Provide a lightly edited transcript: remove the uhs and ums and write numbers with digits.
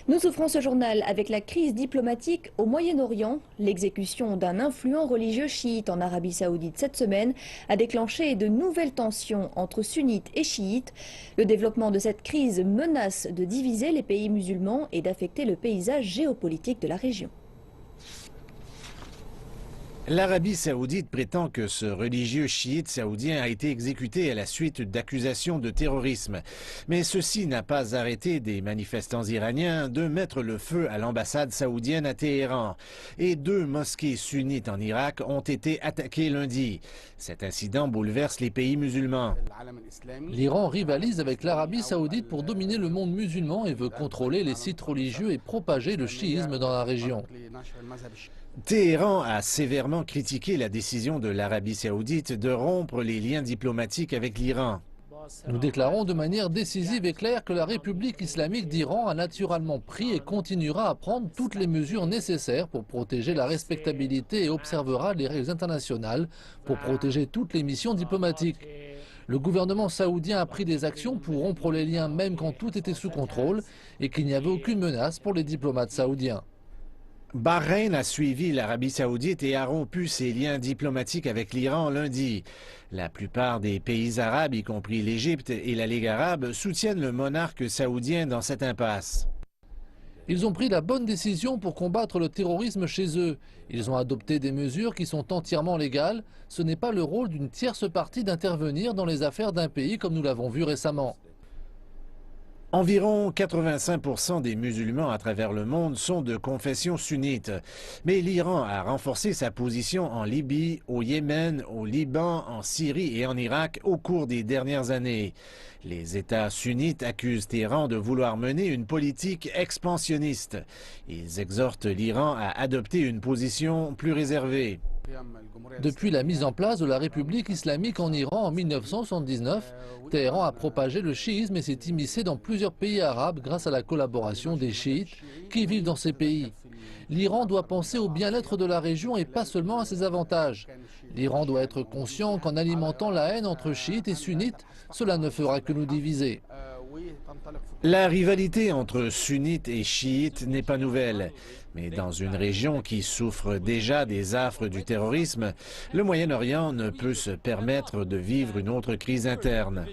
Nous ouvrons ce journal avec la crise diplomatique au Moyen-Orient. L'exécution d'un influent religieux chiite en Arabie Saoudite cette semaine a déclenché de nouvelles tensions entre sunnites et chiites. Le développement de cette crise menace de diviser les pays musulmans et d'affecter le paysage géopolitique de la région. L'Arabie saoudite prétend que ce religieux chiite saoudien a été exécuté à la suite d'accusations de terrorisme. Mais ceci n'a pas arrêté des manifestants iraniens de mettre le feu à l'ambassade saoudienne à Téhéran. Et 2 mosquées sunnites en Irak ont été attaquées lundi. Cet incident bouleverse les pays musulmans. L'Iran rivalise avec l'Arabie saoudite pour dominer le monde musulman et veut contrôler les sites religieux et propager le chiisme dans la région. Téhéran a sévèrement critiqué la décision de l'Arabie saoudite de rompre les liens diplomatiques avec l'Iran. Nous déclarons de manière décisive et claire que la République islamique d'Iran a naturellement pris et continuera à prendre toutes les mesures nécessaires pour protéger la respectabilité et observera les règles internationales pour protéger toutes les missions diplomatiques. Le gouvernement saoudien a pris des actions pour rompre les liens même quand tout était sous contrôle et qu'il n'y avait aucune menace pour les diplomates saoudiens. Bahreïn a suivi l'Arabie saoudite et a rompu ses liens diplomatiques avec l'Iran lundi. La plupart des pays arabes, y compris l'Égypte et la Ligue arabe, soutiennent le monarque saoudien dans cette impasse. Ils ont pris la bonne décision pour combattre le terrorisme chez eux. Ils ont adopté des mesures qui sont entièrement légales. Ce n'est pas le rôle d'une tierce partie d'intervenir dans les affaires d'un pays comme nous l'avons vu récemment. Environ 85% des musulmans à travers le monde sont de confession sunnite. Mais l'Iran a renforcé sa position en Libye, au Yémen, au Liban, en Syrie et en Irak au cours des dernières années. Les États sunnites accusent Téhéran de vouloir mener une politique expansionniste. Ils exhortent l'Iran à adopter une position plus réservée. Depuis la mise en place de la République islamique en Iran en 1979, Téhéran a propagé le chiisme et s'est immiscé dans plusieurs pays arabes grâce à la collaboration des chiites qui vivent dans ces pays. L'Iran doit penser au bien-être de la région et pas seulement à ses avantages. L'Iran doit être conscient qu'en alimentant la haine entre chiites et sunnites, cela ne fera que nous diviser. La rivalité entre sunnites et chiites n'est pas nouvelle. Mais dans une région qui souffre déjà des affres du terrorisme, le Moyen-Orient ne peut se permettre de vivre une autre crise interne.